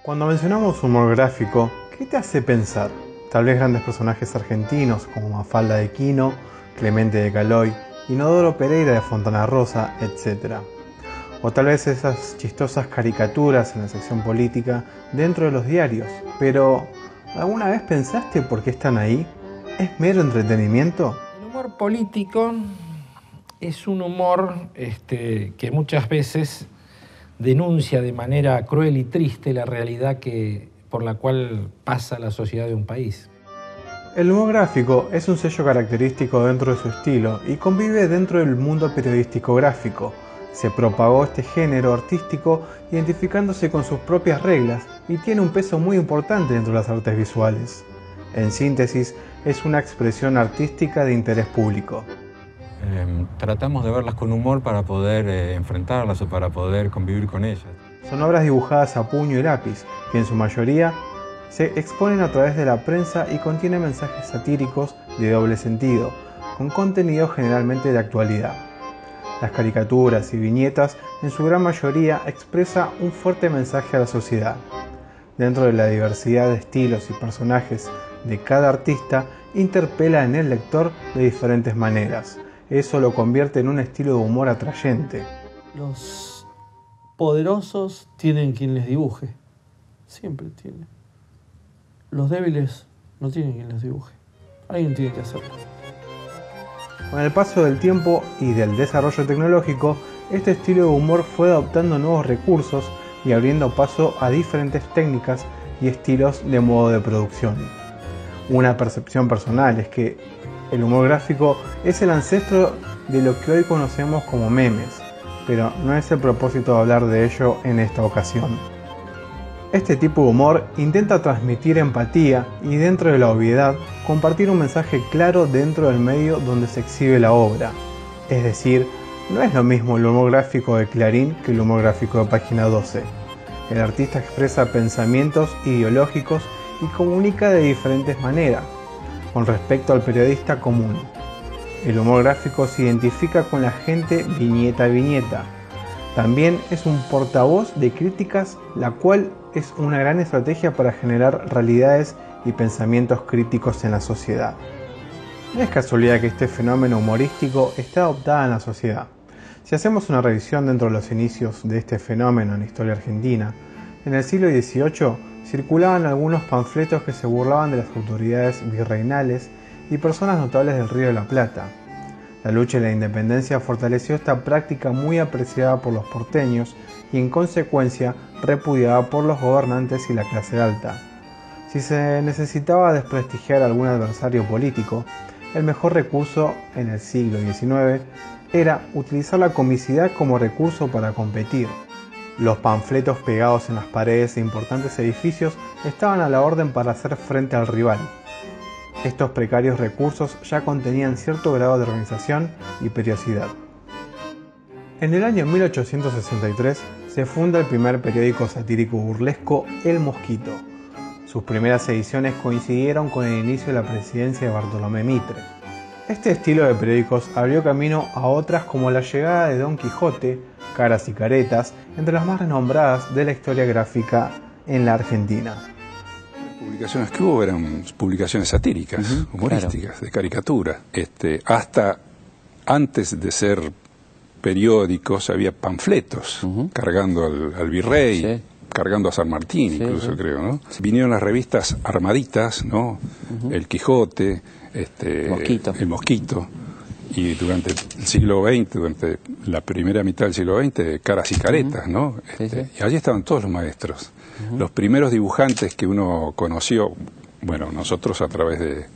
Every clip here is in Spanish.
Cuando mencionamos humor gráfico, ¿qué te hace pensar? Tal vez grandes personajes argentinos como Mafalda de Quino, Clemente de Caloy, Inodoro Pereira de Fontana Rosa, etc. O tal vez esas chistosas caricaturas en la sección política dentro de los diarios. Pero, ¿alguna vez pensaste por qué están ahí? ¿Es mero entretenimiento? El humor político es un humor que muchas veces denuncia de manera cruel y triste la realidad por la cual pasa la sociedad de un país. El humor gráfico es un sello característico dentro de su estilo y convive dentro del mundo periodístico gráfico. Se propagó este género artístico identificándose con sus propias reglas y tiene un peso muy importante dentro de las artes visuales. En síntesis, es una expresión artística de interés público. Tratamos de verlas con humor para poder enfrentarlas o para poder convivir con ellas. Son obras dibujadas a puño y lápiz, que en su mayoría se exponen a través de la prensa y contienen mensajes satíricos de doble sentido, con contenido generalmente de actualidad. Las caricaturas y viñetas en su gran mayoría expresan un fuerte mensaje a la sociedad. Dentro de la diversidad de estilos y personajes de cada artista, interpela en el lector de diferentes maneras. Eso lo convierte en un estilo de humor atrayente. Los poderosos tienen quien les dibuje. Siempre tienen. Los débiles no tienen quien les dibuje. Alguien tiene que hacerlo. Con el paso del tiempo y del desarrollo tecnológico, este estilo de humor fue adoptando nuevos recursos y abriendo paso a diferentes técnicas y estilos de modo de producción. Una percepción personal es que el humor gráfico es el ancestro de lo que hoy conocemos como memes, pero no es el propósito de hablar de ello en esta ocasión. Este tipo de humor intenta transmitir empatía y, dentro de la obviedad, compartir un mensaje claro dentro del medio donde se exhibe la obra. Es decir, no es lo mismo el humor gráfico de Clarín que el humor gráfico de Página 12. El artista expresa pensamientos ideológicos y comunica de diferentes maneras, con respecto al periodista común. El humor gráfico se identifica con la gente viñeta a viñeta. También es un portavoz de críticas, la cual es una gran estrategia para generar realidades y pensamientos críticos en la sociedad. No es casualidad que este fenómeno humorístico esté adoptado en la sociedad. Si hacemos una revisión dentro de los inicios de este fenómeno en la historia argentina, en el siglo XVIII circulaban algunos panfletos que se burlaban de las autoridades virreinales y personas notables del Río de la Plata. La lucha y la independencia fortaleció esta práctica muy apreciada por los porteños y en consecuencia repudiada por los gobernantes y la clase alta. Si se necesitaba desprestigiar a algún adversario político, el mejor recurso en el siglo XIX era utilizar la comicidad como recurso para competir. Los panfletos pegados en las paredes de importantes edificios estaban a la orden para hacer frente al rival. Estos precarios recursos ya contenían cierto grado de organización y periodicidad. En el año 1863 se funda el primer periódico satírico burlesco El Mosquito. Sus primeras ediciones coincidieron con el inicio de la presidencia de Bartolomé Mitre. Este estilo de periódicos abrió camino a otras como la llegada de Don Quijote, Caras y Caretas, entre las más renombradas de la historia gráfica en la Argentina. Las publicaciones que hubo eran publicaciones satíricas, humorísticas, claro, de caricatura. Hasta antes de ser periódicos había panfletos cargando al virrey, sí, cargando a San Martín, sí, incluso, sí, creo, ¿no? Sí. Vinieron las revistas armaditas, ¿no? El Quijote, el Mosquito, y durante el siglo XX, durante la primera mitad del siglo XX, Caras y Caretas, ¿no? Sí, sí. Y allí estaban todos los maestros. Los primeros dibujantes que uno conoció, bueno, nosotros a través de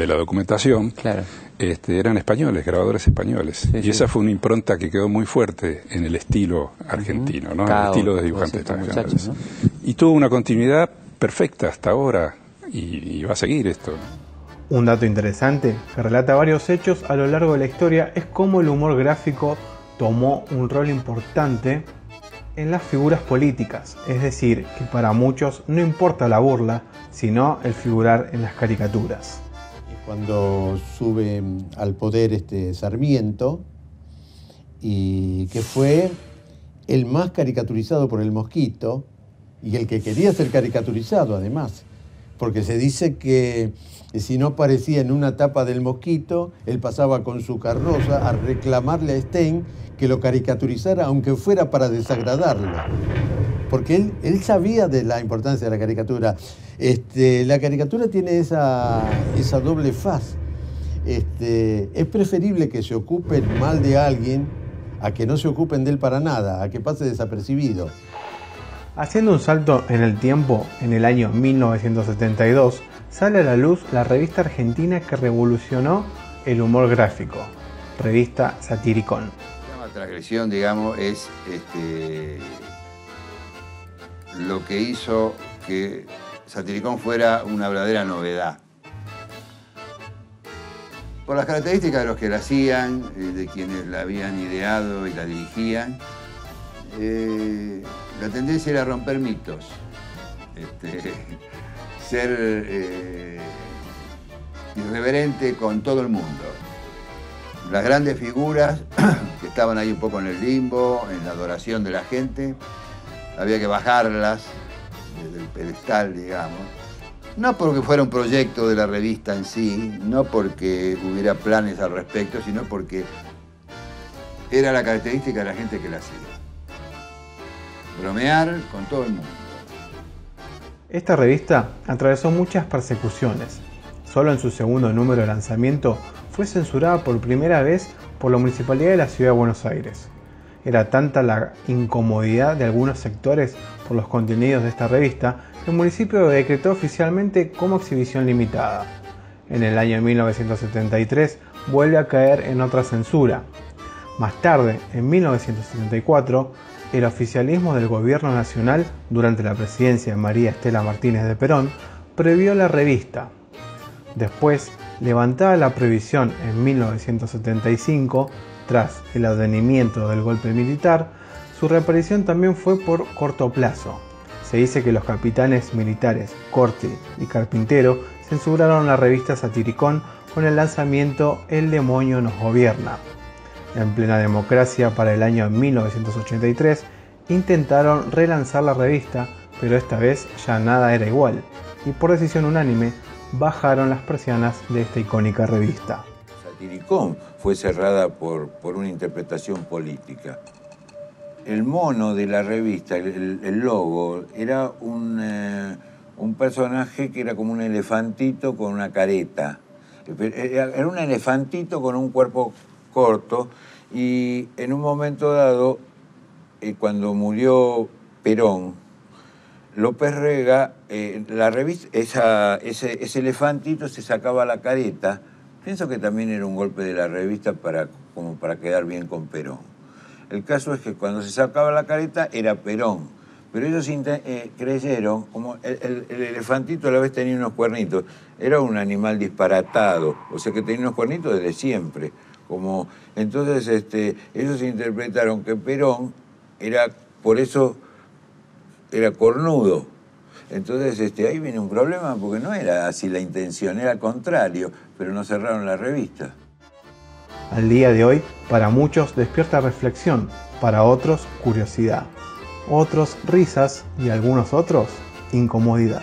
la documentación, claro, eran españoles, grabadores españoles. Sí, y esa fue una impronta que quedó muy fuerte en el estilo argentino, ¿no? El estilo de dibujantes españoles, ¿no? Y tuvo una continuidad perfecta hasta ahora y va a seguir esto. Un dato interesante que relata varios hechos a lo largo de la historia es cómo el humor gráfico tomó un rol importante en las figuras políticas, es decir, que para muchos no importa la burla, sino el figurar en las caricaturas. Cuando sube al poder Sarmiento, y que fue el más caricaturizado por el Mosquito y el que quería ser caricaturizado además, porque se dice que si no aparecía en una tapa del Mosquito, él pasaba con su carroza a reclamarle a Stein que lo caricaturizara, aunque fuera para desagradarlo. Porque él sabía de la importancia de la caricatura. La caricatura tiene esa doble faz. Es preferible que se ocupen mal de alguien a que no se ocupen de él para nada, a que pase desapercibido. Haciendo un salto en el tiempo, en el año 1972, sale a la luz la revista argentina que revolucionó el humor gráfico, revista Satiricón. La transgresión, digamos, es lo que hizo que Satiricón fuera una verdadera novedad. Por las características de los que la hacían, de quienes la habían ideado y la dirigían, la tendencia era romper mitos, ser irreverente con todo el mundo. Las grandes figuras que estaban ahí un poco en el limbo, en la adoración de la gente, había que bajarlas desde el pedestal, digamos. No porque fuera un proyecto de la revista en sí, no porque hubiera planes al respecto, sino porque era la característica de la gente que la hacía. Bromear con todo el mundo. Esta revista atravesó muchas persecuciones. Solo en su segundo número de lanzamiento fue censurada por primera vez por la Municipalidad de la Ciudad de Buenos Aires. Era tanta la incomodidad de algunos sectores por los contenidos de esta revista que el municipio decretó oficialmente como exhibición limitada. En el año 1973 vuelve a caer en otra censura. Más tarde, en 1974, el oficialismo del gobierno nacional, durante la presidencia de María Estela Martínez de Perón, prohibió la revista. Después, levantada la prohibición en 1975, tras el advenimiento del golpe militar, su reaparición también fue por corto plazo. Se dice que los capitanes militares Corti y Carpintero censuraron la revista Satiricón con el lanzamiento El demonio nos gobierna. En plena democracia, para el año 1983, intentaron relanzar la revista, pero esta vez ya nada era igual, y por decisión unánime, bajaron las persianas de esta icónica revista. Satiricón fue cerrada por una interpretación política. El mono de la revista, el logo, era un personaje que era como un elefantito con una careta. Era un elefantito con un cuerpo corto y en un momento dado, cuando murió Perón, López Rega, la revista, ese elefantito se sacaba la careta. Pienso que también era un golpe de la revista como para quedar bien con Perón. El caso es que cuando se sacaba la careta era Perón, pero ellos creyeron, como el elefantito a la vez tenía unos cuernitos, era un animal disparatado, o sea que tenía unos cuernitos desde siempre. Entonces ellos interpretaron que Perón por eso era cornudo. Entonces ahí viene un problema porque no era así la intención, era al contrario, pero no cerraron la revista. Al día de hoy, para muchos despierta reflexión, para otros curiosidad, otros risas y algunos otros incomodidad.